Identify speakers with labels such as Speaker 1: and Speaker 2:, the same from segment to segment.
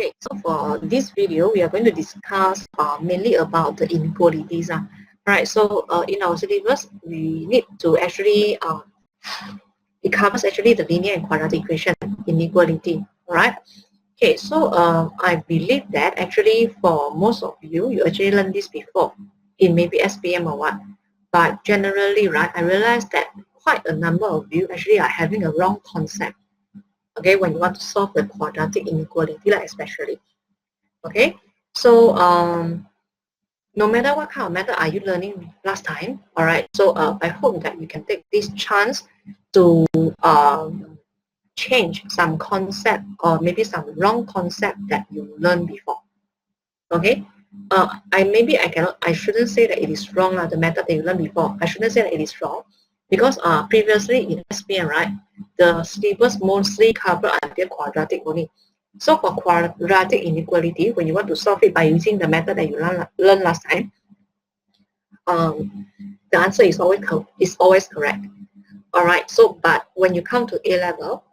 Speaker 1: Okay, so for this video, we are going to discuss mainly about the inequalities. Right, so in our syllabus, we need to actually, it covers actually the linear and quadratic equation inequality, right? Okay, so I believe that actually for most of you, you actually learned this before in maybe SPM or what. But generally, right, I realized that quite a number of you actually are having a wrong concept. Okay, when you want to solve the quadratic inequality, like especially. Okay, so no matter what kind of method are you learning last time, all right, so I hope that you can take this chance to change some concept or maybe some wrong concept that you learned before. Okay, I shouldn't say that it is wrong, the method that you learned before. I shouldn't say that it is wrong because previously in SPM, right, the syllabus mostly cover until quadratic only. So for quadratic inequality, when you want to solve it by using the method that you learned last time, the answer is always correct. All right. So, but when you come to A level,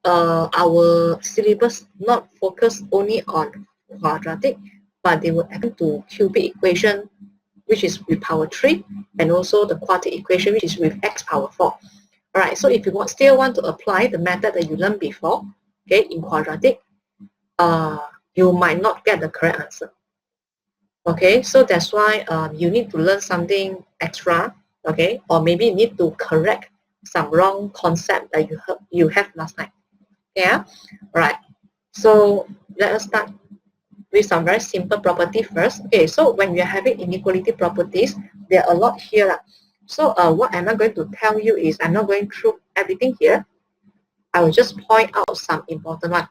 Speaker 1: our syllabus not focus only on quadratic, but they will add to cubic equation, which is with power 3, and also the quadratic equation, which is with x power 4. All right. So if you still want to apply the method that you learned before, okay, in quadratic, you might not get the correct answer. Okay, so that's why you need to learn something extra, okay, or maybe you need to correct some wrong concept that you have last night. Yeah, all right. So let us start with some very simple property first. Okay, so when we are having inequality properties, there are a lot here. So what I'm not going to tell you is I'm not going through everything here. I will just point out some important one.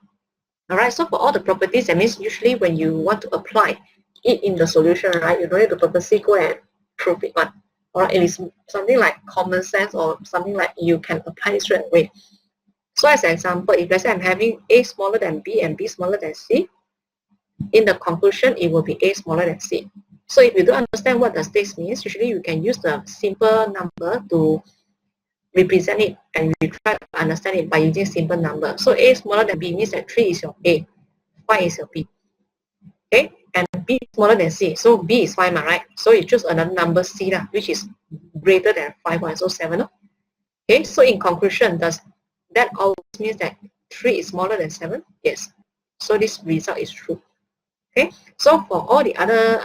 Speaker 1: All right, so for all the properties, that means usually when you want to apply it in the solution, right, you don't need to purposely go and prove it one. Or it is something like common sense or something like you can apply it straight away. So as an example, if let's say I'm having A smaller than B and B smaller than C, in the conclusion, it will be A smaller than C. So if you don't understand what does this means, usually you can use the simple number to represent it, and we try to understand it by using simple number. So A smaller than B means that 3 is your A, 5 is your B. Okay, and B is smaller than C. So B is 5, right? So you choose another number C, which is greater than 5, so 7. Okay, so in conclusion, does that always means that 3 is smaller than 7? Yes. So this result is true. Okay, so for all the other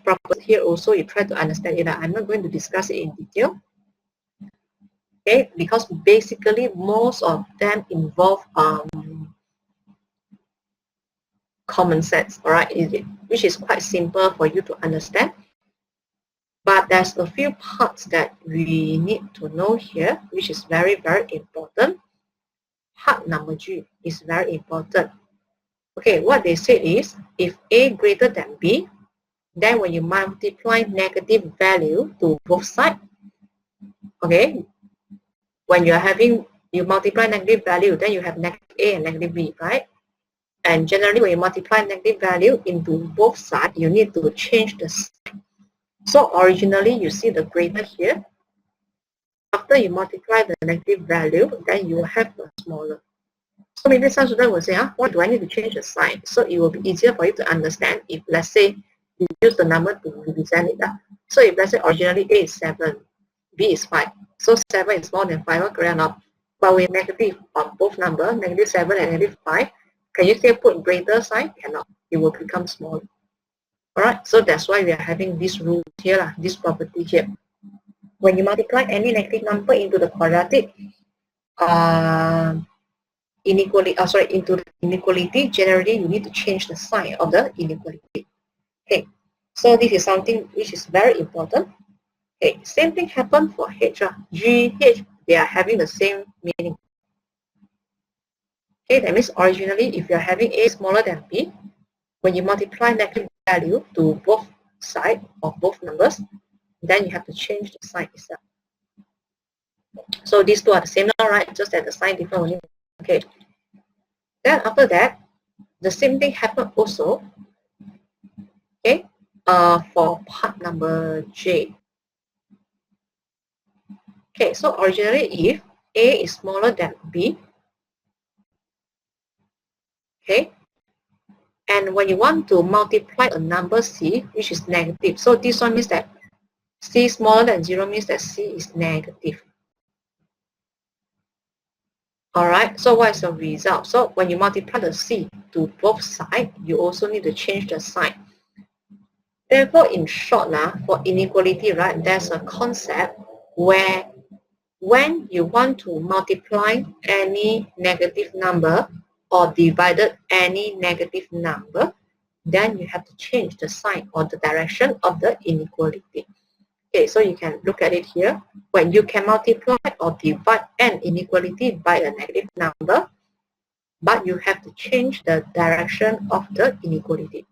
Speaker 1: properties here also, you try to understand it. I'm not going to discuss it in detail. Okay, because basically most of them involve common sense, all right, which is quite simple for you to understand. But there's a few parts that we need to know here, which is very, very important. Part number G is very important. Okay, what they said is, if A greater than B, then when you multiply negative value to both sides, okay, when you multiply negative value, then you have negative A and negative B, right? And generally, when you multiply negative value into both sides, you need to change the sign. So originally, you see the greater here. After you multiply the negative value, then you will have the smaller. So maybe some students will say, why do I need to change the sign? So it will be easier for you to understand if, let's say, you use the number to represent it. So if, let's say, originally A is 7, B is 5. So 7 is more than 5, correct or not? But with negative on both numbers, negative 7 and negative 5, can you still put greater sign? Cannot. It will become smaller. Alright, so that's why we are having this rule here, this property here. When you multiply any negative number into the quadratic into the inequality, generally you need to change the sign of the inequality. Okay, so this is something which is very important. Okay, same thing happened for H. G, H, they are having the same meaning. Okay, that means originally if you're having A smaller than B, when you multiply negative value to both sides of both numbers, then you have to change the sign itself. So these two are the same now, right? Just that the sign different only. Okay. Then after that, the same thing happened also, okay, for part number J. Okay, so originally if A is smaller than B, okay, And when you want to multiply a number C, which is negative, so this one means that C smaller than 0 means that C is negative. Alright, so what is the result? So when you multiply the C to both sides, you also need to change the sign. Therefore, in short, for inequality, right, there's a concept where when you want to multiply any negative number or divided any negative number, then you have to change the sign or the direction of the inequality. Okay, so you can look at it here. When you can multiply or divide an inequality by a negative number, but you have to change the direction of the inequality.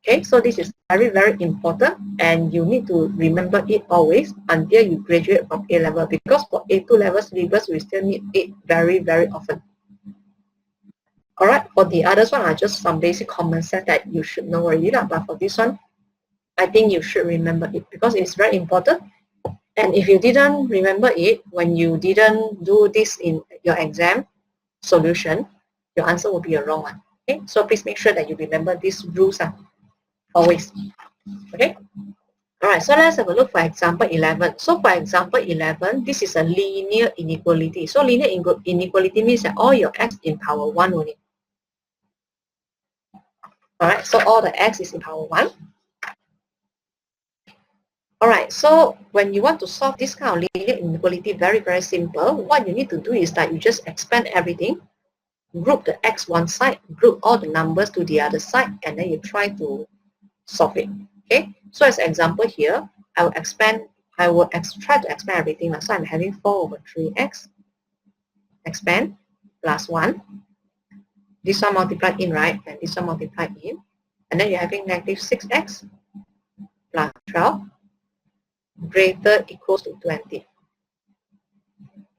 Speaker 1: Okay, so this is very, very important, and you need to remember it always until you graduate from A level, because for A2 level syllabus, we still need it very, very often. Alright, for the others one are just some basic common sense that you should know already, but for this one, I think you should remember it because it's very important. And if you didn't remember it, when you didn't do this in your exam solution, your answer will be a wrong one. Okay, so please make sure that you remember these rules always. Okay. All right, so let's have a look for example 11. So for example 11, this is a linear inequality. So linear inequality means that all your x in power 1 only. All right, so all the x is in power 1. All right, so when you want to solve this kind of linear inequality, very, very simple. What you need to do is that you just expand everything, group the x one side, group all the numbers to the other side, and then you try to solve it. Okay, so as an example here, I will try to expand everything. So I'm having 4 over 3x, expand, plus 1. This one multiplied in, right? And this one multiplied in. And then you're having negative 6x plus 12 greater equals to 20.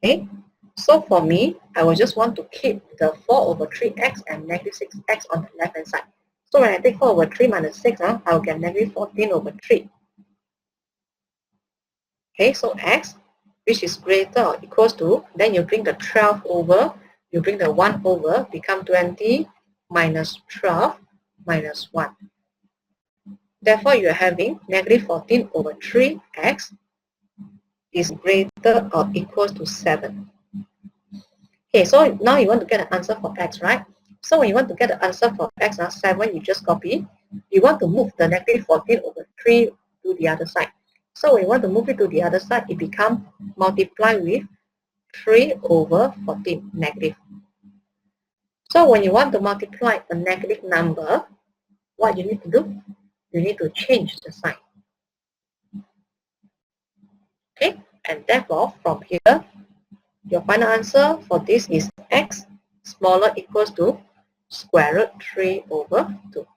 Speaker 1: Okay, so for me, I will just want to keep the 4 over 3x and negative 6x on the left hand side. So when I take 4 over 3 minus 6, I'll get negative 14 over 3. Okay, so x, which is greater or equals to, then you bring the 12 over, you bring the 1 over, become 20 minus 12 minus 1. Therefore, you're having negative 14 over 3x is greater or equals to 7. Okay, so now you want to get an answer for x, right? So when you want to get the answer for x, 7, you just copy. You want to move the negative 14 over 3 to the other side. So when you want to move it to the other side, it becomes multiply with 3 over 14 negative. So when you want to multiply a negative number, what you need to do? You need to change the sign. Okay, and therefore from here, your final answer for this is x smaller equals to square root 3 over 2.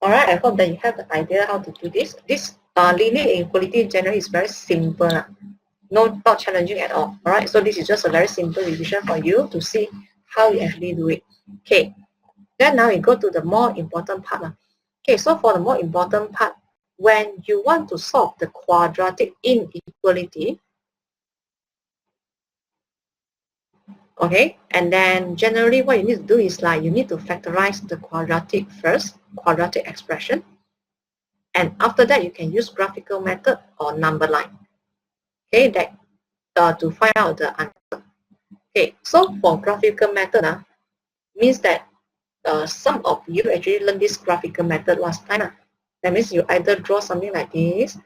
Speaker 1: Alright, I hope that you have the idea how to do this. This linear inequality generally is very simple. Not challenging at all. Alright, so this is just a very simple revision for you to see how you actually do it. Okay, then now we go to the more important part. Okay, so for the more important part, when you want to solve the quadratic inequality, okay, and then generally what you need to do is like you need to factorize the quadratic first, quadratic expression, and after that you can use graphical method or number line, okay, that to find out the answer. Okay, so for graphical method means that some of you actually learned this graphical method last time. That means you either draw something like this,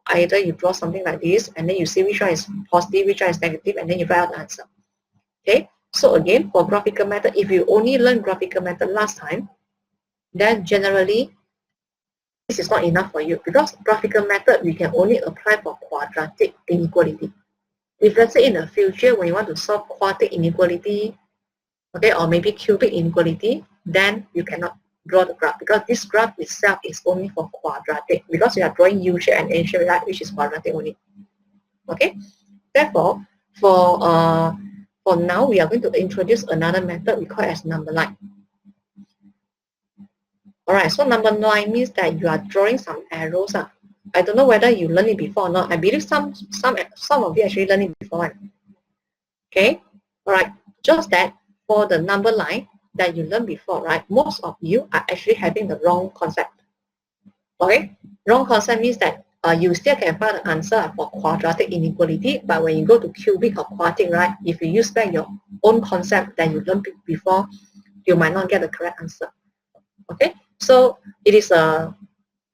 Speaker 1: either you draw something like this, and then you see which one is positive, which one is negative, and then you write out the answer. Okay, so again, for graphical method, if you only learned graphical method last time, then generally this is not enough for you, because graphical method we can only apply for quadratic inequality. If let's say in the future when you want to solve quadratic inequality, okay, or maybe cubic inequality, then you cannot draw the graph, because this graph itself is only for quadratic, because you are drawing U shape and A shape, right, which is quadratic only. Okay, therefore for now we are going to introduce another method we call as number line. Alright, so number line means that you are drawing some arrows. I don't know whether you learned it before or not. I believe some of you actually learned it before. Okay, alright, just that for the number line that you learned before, right, most of you are actually having the wrong concept. Okay, wrong concept means that you still can find an answer for quadratic inequality, but when you go to cubic or quartic, right, if you use back your own concept that you learned before, you might not get the correct answer. Okay, so it is a,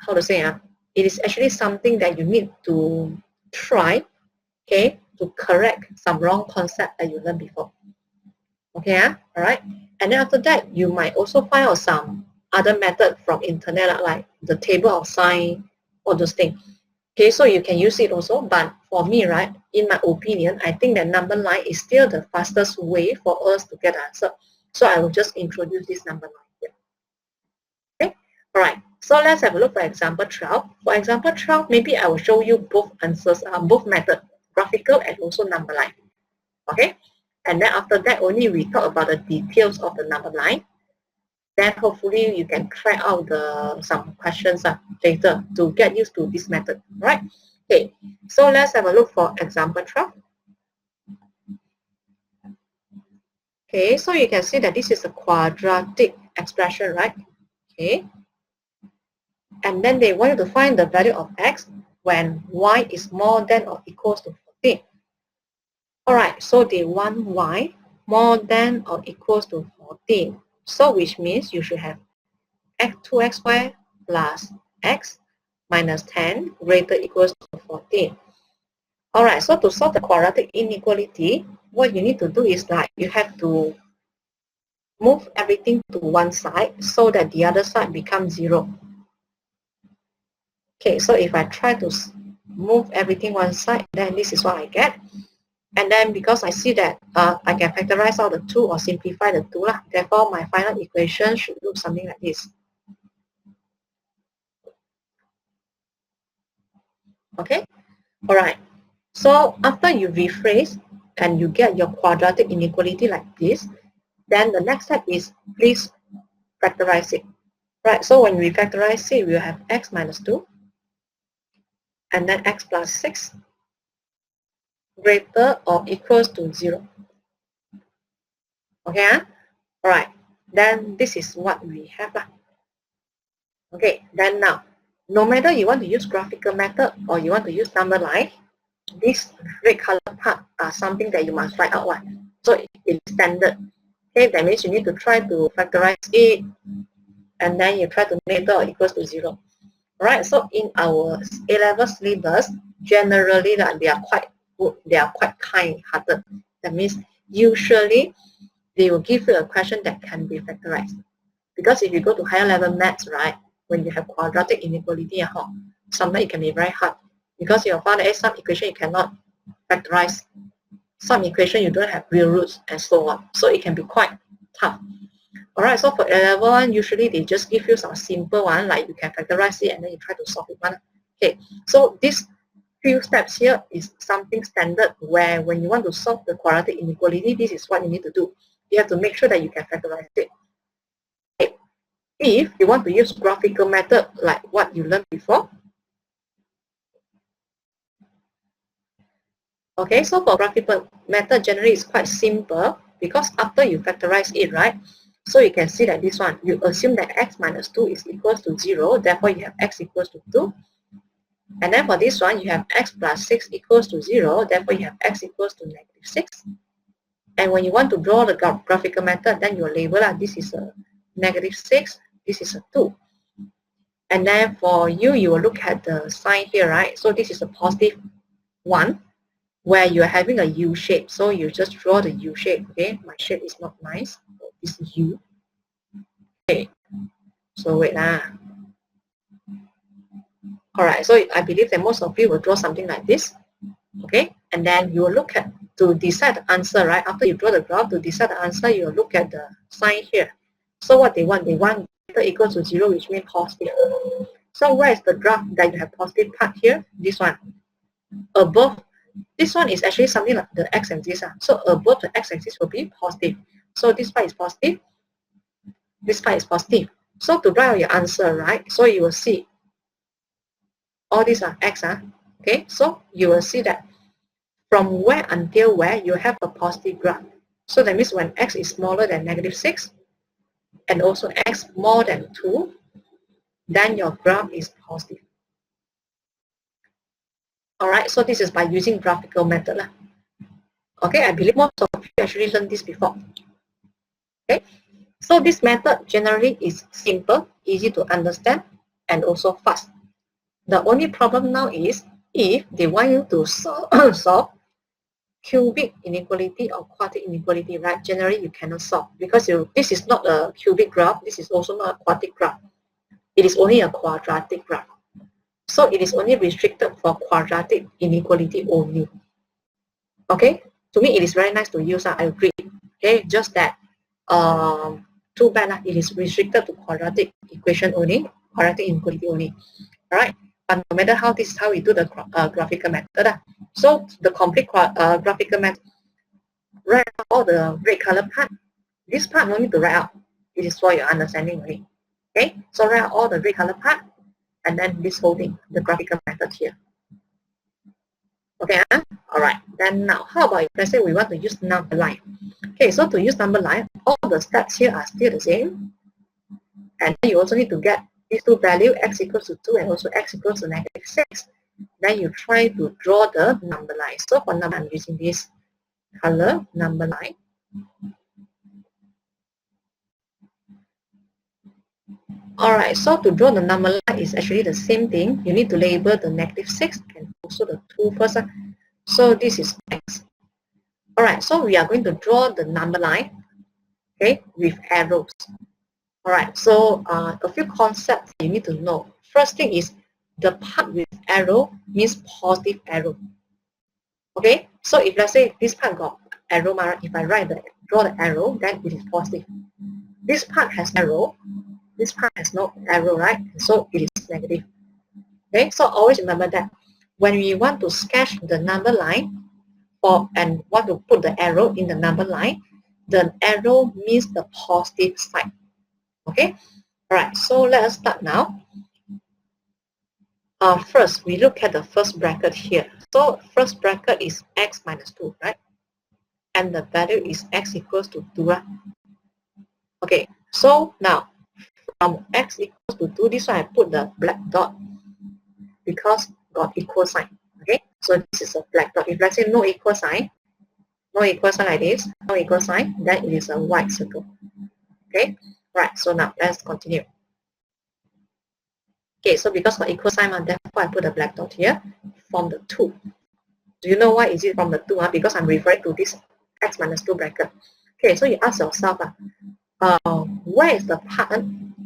Speaker 1: how to say, it is actually something that you need to try, okay, to correct some wrong concept that you learned before. Okay, all right. And then after that, you might also find out some other method from internet, like the table of sign, all those things. Okay, so you can use it also, but for me, right, in my opinion, I think that number line is still the fastest way for us to get the answer. So I will just introduce this number line here. Okay, all right. So let's have a look for example 12. For example 12, maybe I will show you both answers, both method, graphical and also number line. Okay, and then after that, only we talk about the details of the number line. Then hopefully you can try out some questions later to get used to this method, right? Okay, so let's have a look for example 12. Okay, so you can see that this is a quadratic expression, right? Okay, and then they want you to find the value of x when y is more than or equals to 14. All right, so they want y more than or equals to 14. So which means you should have x2x squared plus x minus 10 greater equals to 14. All right, so to solve the quadratic inequality, what you need to do is like you have to move everything to one side so that the other side becomes 0. Okay, so if I try to move everything one side, then this is what I get. And then because I see that I can factorize out the 2 or simplify the 2, therefore my final equation should look something like this. Okay, all right. So after you rephrase and you get your quadratic inequality like this, then the next step is please factorize it. Right, so when we factorize it, we'll have x minus 2 and then x plus 6 greater or equals to 0. Okay, all right. Then this is what we have. Okay, then now, no matter you want to use graphical method or you want to use number line, this red color part are something that you must write out. So it's standard. Okay, that means you need to try to factorize it and then you try to make it or equals to 0. Alright, so in our A-level syllabus, generally they are quite good, they are quite kind-hearted. That means usually they will give you a question that can be factorized. Because if you go to higher level maths, right, when you have quadratic inequality at home, sometimes it can be very hard. Because you found that some equation you cannot factorize, some equation you don't have real roots and so on. So it can be quite tough. Alright, so for A-level one, usually they just give you some simple one, like you can factorize it and then you try to solve it one. Okay, so these few steps here is something standard where when you want to solve the quadratic inequality, this is what you need to do. You have to make sure that you can factorize it. Okay. If you want to use graphical method like what you learned before, okay, so for graphical method generally is quite simple because after you factorize it, right, so you can see that this one, you assume that x minus 2 is equals to 0, therefore you have x equals to 2. And then for this one, you have x plus 6 equals to 0, therefore you have x equals to negative 6. And when you want to draw the graphical method, then you label this is a negative 6, this is a 2. And then for you, you will look at the sign here, right? So this is a positive 1, where you're having a U shape. So you just draw the U shape, okay? My shape is not nice. This is U. Okay. So wait. Alright, so I believe that most of you will draw something like this. Okay? And then you will look at, to decide the answer, right? After you draw the graph, to decide the answer, you will look at the sign here. So what they want greater equals to 0, which means positive. So where is the graph that you have positive part here? This one. Above. This one is actually something like the x-axis. So above the x-axis will be positive. So this part is positive. This part is positive. So to write out your answer, right? So you will see all these are x. Okay, so you will see that from where until where you have a positive graph. So that means when x is smaller than -6 and also x more than 2, then your graph is positive. Alright, so this is by using graphical method. Okay, I believe most of you actually learned this before. Okay, so this method generally is simple, easy to understand, and also fast. The only problem now is if they want you to solve cubic inequality or quartic inequality, right? Generally, you cannot solve because this is not a cubic graph. This is also not a quartic graph. It is only a quadratic graph. So it is only restricted for quadratic inequality only. Okay, to me it is very nice to use. I agree. Okay, just that too bad. It is restricted to quadratic equation only, quadratic inequality only. All right. But no matter how, this is how we do the graphical method. So the complete graphical method, write out all the red color part. This part no need to write out. It is for your understanding only. Okay, so write out all the red color part and then this whole thing, the graphical method here. Okay, all right. Then now, how about if let's say we want to use number line? Okay, so to use number line, all the steps here are still the same. And then you also need to get these two values, x equals to 2 and also x equals to -6. Then you try to draw the number line. So for number, I'm using this color, number line. Alright, so to draw the number line is actually the same thing. You need to label the -6 and also the 2 first. So this is x. Alright, so we are going to draw the number line, okay, with arrows. Alright, so a few concepts you need to know. First thing is the part with arrow means positive arrow. Okay, so if let's say this part got arrow, if I draw the arrow, then it is positive. This part has arrow, this part has no arrow, right? So it is negative. Okay, so always remember that when we want to sketch the number line and want to put the arrow in the number line, the arrow means the positive side. Okay, all right, so let us start now. First, we look at the first bracket here. So first bracket is x minus 2, right? And the value is x equals to 2. Okay, so now from x equals to 2, this one I put the black dot because got equal sign. Okay, so this is a black dot. If let's say no equal sign like this, no equal sign, then it is a white circle. Okay, right, so now let's continue. Okay, so because got equal sign, therefore I put a black dot here from the 2. Do you know why is it from the 2? Because I'm referring to this x minus 2 bracket. Okay, so you ask yourself, where is the part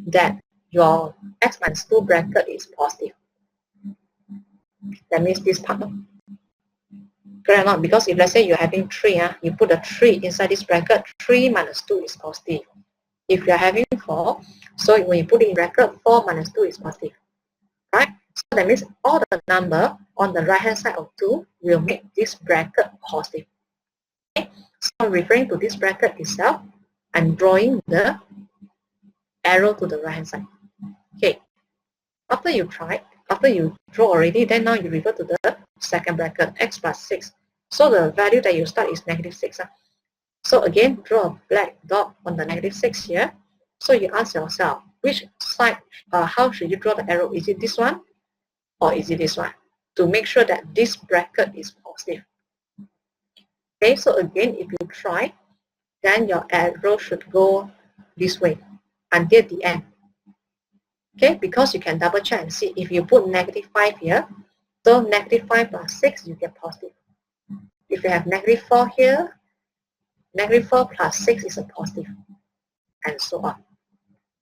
Speaker 1: that your x minus 2 bracket is positive? That means this part. Correct or not? Because if let's say you're having 3, you put a 3 inside this bracket, 3 minus 2 is positive. If you're having 4, so when you put it in bracket, 4 minus 2 is positive. Right? So that means all the number on the right hand side of 2 will make this bracket positive. Okay? So referring to this bracket itself, I'm drawing the arrow to the right hand side. Okay. After you draw already, then now you refer to the second bracket, x plus 6. So the value that you start is -6. So again, draw a black dot on the -6 here. So you ask yourself, which side, how should you draw the arrow? Is it this one or is it this one? To make sure that this bracket is positive. Okay, so again, if you try, then your arrow should go this way until the end. Okay, because you can double check and see if you put -5 here, so -5 plus 6, you get positive. If you have -4 here, -4 plus 6 is a positive, and so on.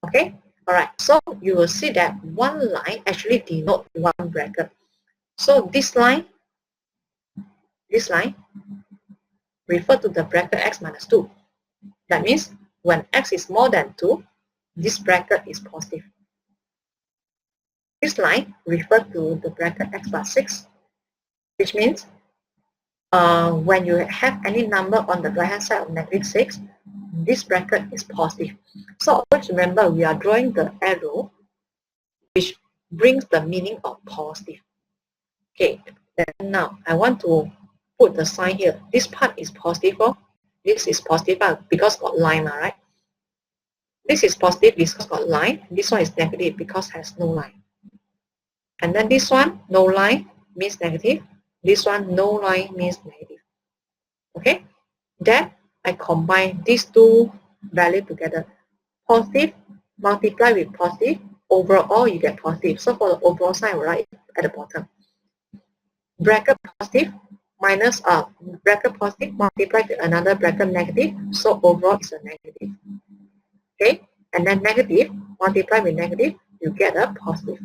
Speaker 1: Okay, all right, so you will see that one line actually denotes one bracket. So this line refer to the bracket x minus 2. That means when x is more than 2, this bracket is positive. This line refers to the bracket x plus 6, which means when you have any number on the right hand side of -6, this bracket is positive. So always remember, we are drawing the arrow which brings the meaning of positive. Okay, then now I want to put the sign here. This part is positive. This is positive because got line, right? This is positive because got line. This one is negative because has no line. And then this one, no line means negative. This one, no line means negative. Okay? Then I combine these two values together. Positive multiply with positive. Overall, you get positive. So for the overall sign, I write at the bottom. Bracket positive minus bracket positive multiply with another bracket negative. So overall, it's a negative. Okay? And then negative multiply with negative, you get a positive.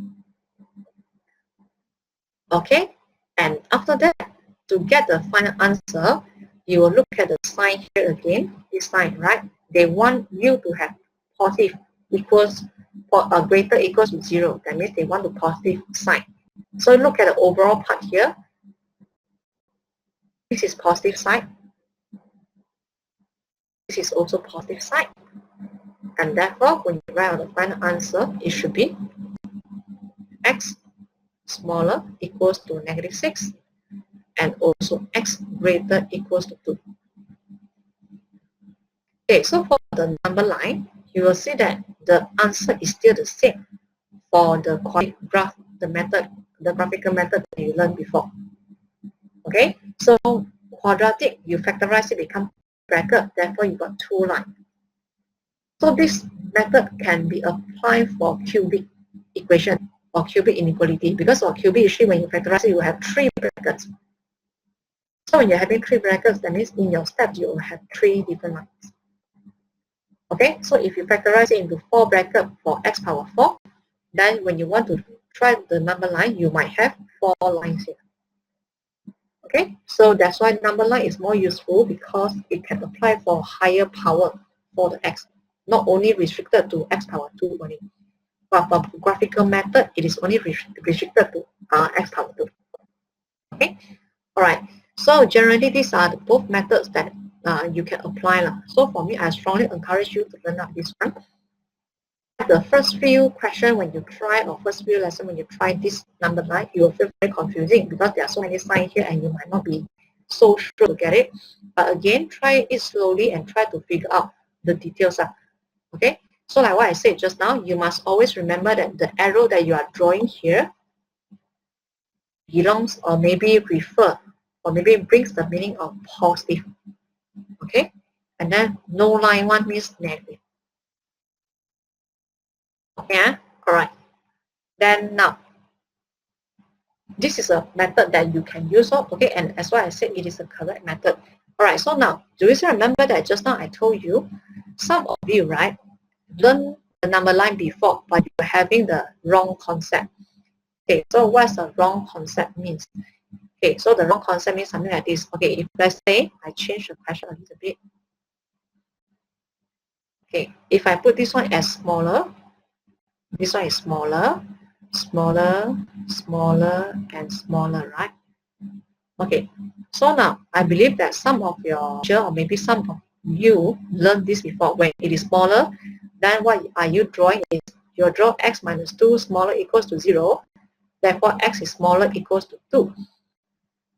Speaker 1: Okay? And after that, to get the final answer, you will look at the sign here again, this sign, right? They want you to have positive equals or greater equals to 0. That means they want the positive sign. So look at the overall part here. This is positive side. This is also positive side. And therefore, when you write out the final answer, it should be x smaller equals to negative 6 and also x greater equals to 2. Okay, so for the number line, you will see that the answer is still the same for the graph, the method, the graphical method that you learned before. Okay, so quadratic, you factorize it, become bracket, therefore you got 2 lines. So this method can be applied for cubic equation or cubic inequality, because for cubic usually when you factorize it, you have 3 brackets. So when you're having 3 brackets, that means in your steps you will have 3 different lines. Okay, so if you factorize it into 4 brackets for x power 4, then when you want to try the number line, you might have 4 lines here. Okay, so that's why number line is more useful because it can apply for higher power for the x, not only restricted to x power 2 only. But for graphical method, it is only restricted to x power 2. Okay, all right. So generally, these are both methods that you can apply. So for me, I strongly encourage you to learn out this one. The first few questions when you try, or first few lesson when you try this number line, you will feel very confusing because there are so many signs here and you might not be so sure to get it. But again, try it slowly and try to figure out the details. Okay, so like what I said just now, you must always remember that the arrow that you are drawing here belongs or maybe refer or maybe brings the meaning of positive. Okay, and then no line one means negative. Okay, correct. Then now, this is a method that you can use. Okay, and as what I said, it is a correct method. All right, so now, do you still remember that just now I told you, some of you, right, learned the number line before, but you were having the wrong concept. Okay, so what's the wrong concept means? Okay, so the wrong concept means something like this. Okay, if let's say I change the question a little bit. Okay, if I put this one as smaller, this one is smaller, smaller, smaller, and smaller, right? Okay, so now I believe that some of your or maybe some of you learned this before. When it is smaller, then what are you drawing is you draw x minus 2 smaller equals to 0. Therefore, x is smaller equals to 2.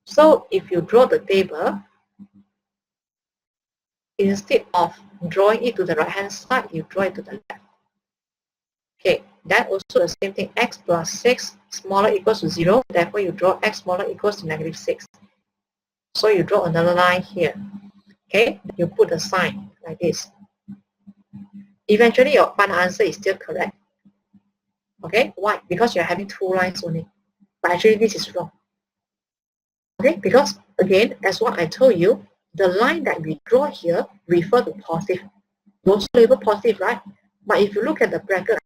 Speaker 1: So if you draw the table, instead of drawing it to the right hand side, you draw it to the left. Okay, that also the same thing, x plus 6 smaller equals to 0. Therefore, you draw x smaller equals to negative 6. So you draw another line here. Okay, you put a sign like this. Eventually, your final answer is still correct. Okay, why? Because you're having 2 lines only. But actually, this is wrong. Okay, because again, as what I told you, the line that we draw here refer to positive. You also label positive, right? But if you look at the bracket,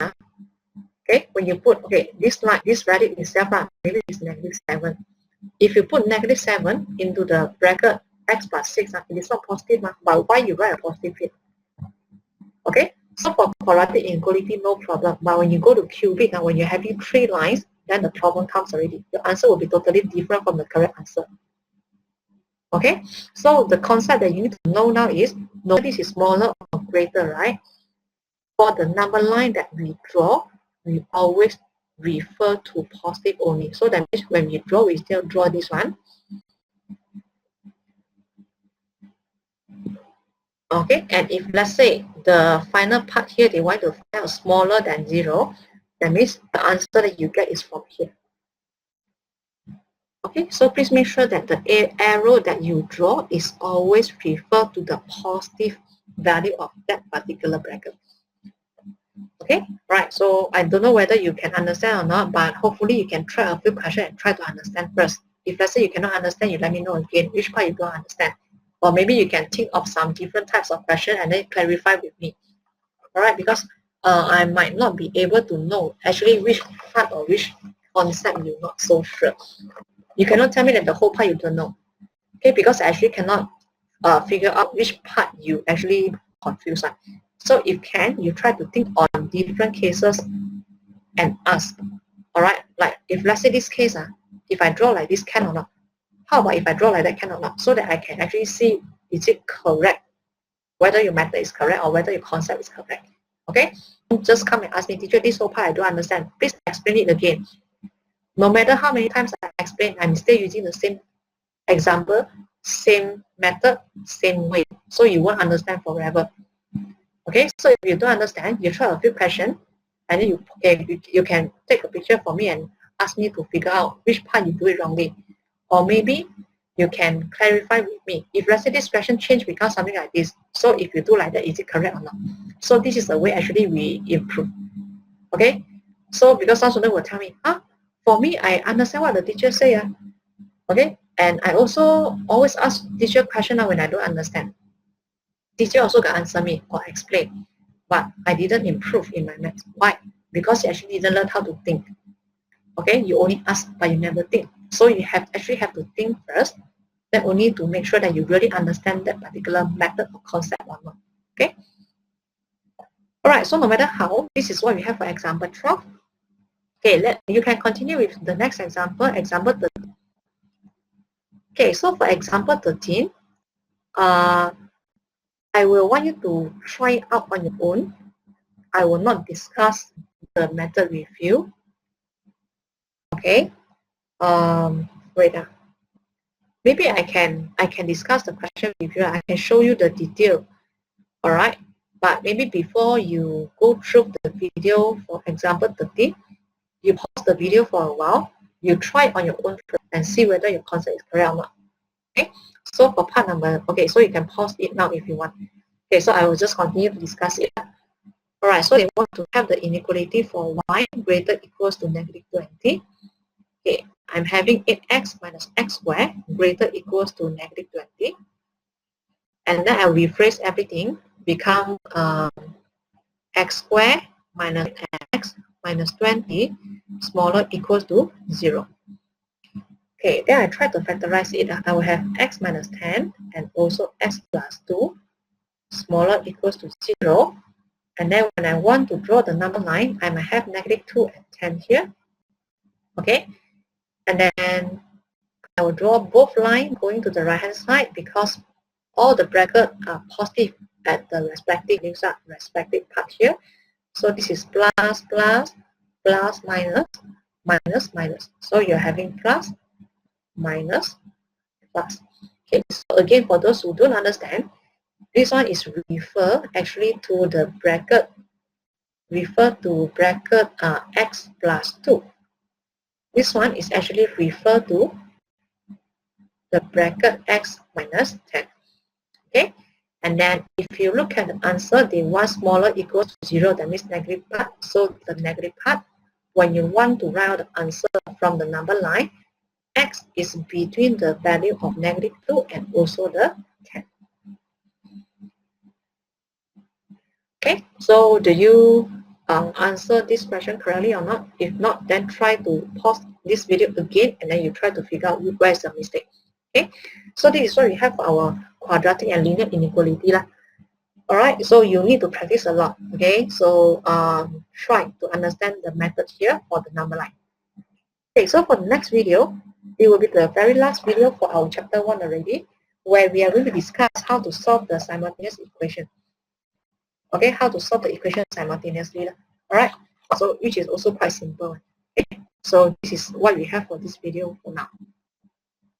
Speaker 1: okay, when you put, okay, this line, this value itself, maybe it's negative 7. If you put negative 7 into the bracket x plus 6, it is not positive, but why you write a positive here? Okay, so for quadratic inequality, no problem. But when you go to cubic, when you're having 3 lines, then the problem comes already. Your answer will be totally different from the correct answer. Okay, so the concept that you need to know now is, no, this is smaller or greater, right? For the number line that we draw, we always refer to positive only. So that means when we draw, we still draw this one. Okay, and if let's say the final part here, they want to find out smaller than 0, that means the answer that you get is from here. Okay, so please make sure that the arrow that you draw is always refer to the positive value of that particular bracket. Okay, right. So I don't know whether you can understand or not, but hopefully you can try a few questions and try to understand first. If let's say you cannot understand, you let me know again which part you don't understand. Or maybe you can think of some different types of question and then clarify with me. All right, because I might not be able to know actually which part or which concept you're not so sure. You cannot tell me that the whole part you don't know. Okay, because I actually cannot figure out which part you actually confused on. So if can, you try to think on different cases and ask. All right, like if let's say this case, if I draw like this, can or not? How about if I draw like that, can or not? So that I can actually see is it correct, whether your method is correct or whether your concept is correct. Okay, just come and ask me, teacher, this whole part I don't understand. Please explain it again. No matter how many times I explain, I'm still using the same example, same method, same way. So you won't understand forever. Okay, so if you don't understand, you try a few questions, and then you can take a picture for me and ask me to figure out which part you do it wrongly. Or maybe you can clarify with me. If let's say this question change becomes something like this, so if you do like that, is it correct or not? So this is the way actually we improve. Okay, so because some students will tell me, for me, I understand what the teacher say. Okay, and I also always ask teacher question when I don't understand. Teacher also can answer me or explain, but I didn't improve in my maths. Why? Because you actually didn't learn how to think. Okay, you only ask, but you never think. So you actually have to think first, then only to make sure that you really understand that particular method or concept or not. Okay. All right. So no matter how, this is what we have for example 12. Okay, you can continue with the next example, example 13. Okay, so for example 13, I will want you to try it out on your own. I will not discuss the method with you. Okay. Wait. Maybe I can discuss the question with you. I can show you the detail. All right. But maybe before you go through the video, for example 13, you pause the video for a while. You try it on your own and see whether your concept is correct or not. Okay. So for part number, okay, so you can pause it now if you want. Okay, so I will just continue to discuss it. All right, so they want to have the inequality for y greater equals to negative 20. Okay, I'm having 8x minus x squared greater equals to negative 20. And then I'll rephrase everything, become x squared minus x minus 20 smaller equals to 0. Okay, then I try to factorize it. I will have x minus 10 and also x plus 2 smaller equals to 0. And then when I want to draw the number line, I might have negative 2 and 10 here. Okay, and then I will draw both lines going to the right hand side because all the brackets are positive at the respective part here. So this is plus, plus, plus, minus, minus, minus. So you're having plus, minus, plus. Okay, so again, for those who don't understand, this one is refer actually to the bracket, x plus 2. This one is actually refer to the bracket x minus 10. Okay, and then if you look at the answer, the one smaller equals to 0, that means negative part. So the negative part, when you want to write out the answer from the number line, x is between the value of negative 2 and also the 10. Okay, so do you answer this question correctly or not? If not, then try to pause this video again and then you try to figure out where is the mistake. Okay, so this is what we have for our quadratic and linear inequality lah. All right, so you need to practice a lot. Okay, so try to understand the method here for the number line. Okay, so for the next video, it will be the very last video for our chapter 1 already, where we are going to discuss how to solve the simultaneous equation. Okay, how to solve the equation simultaneously. All right, so which is also quite simple. Okay, so this is what we have for this video for now.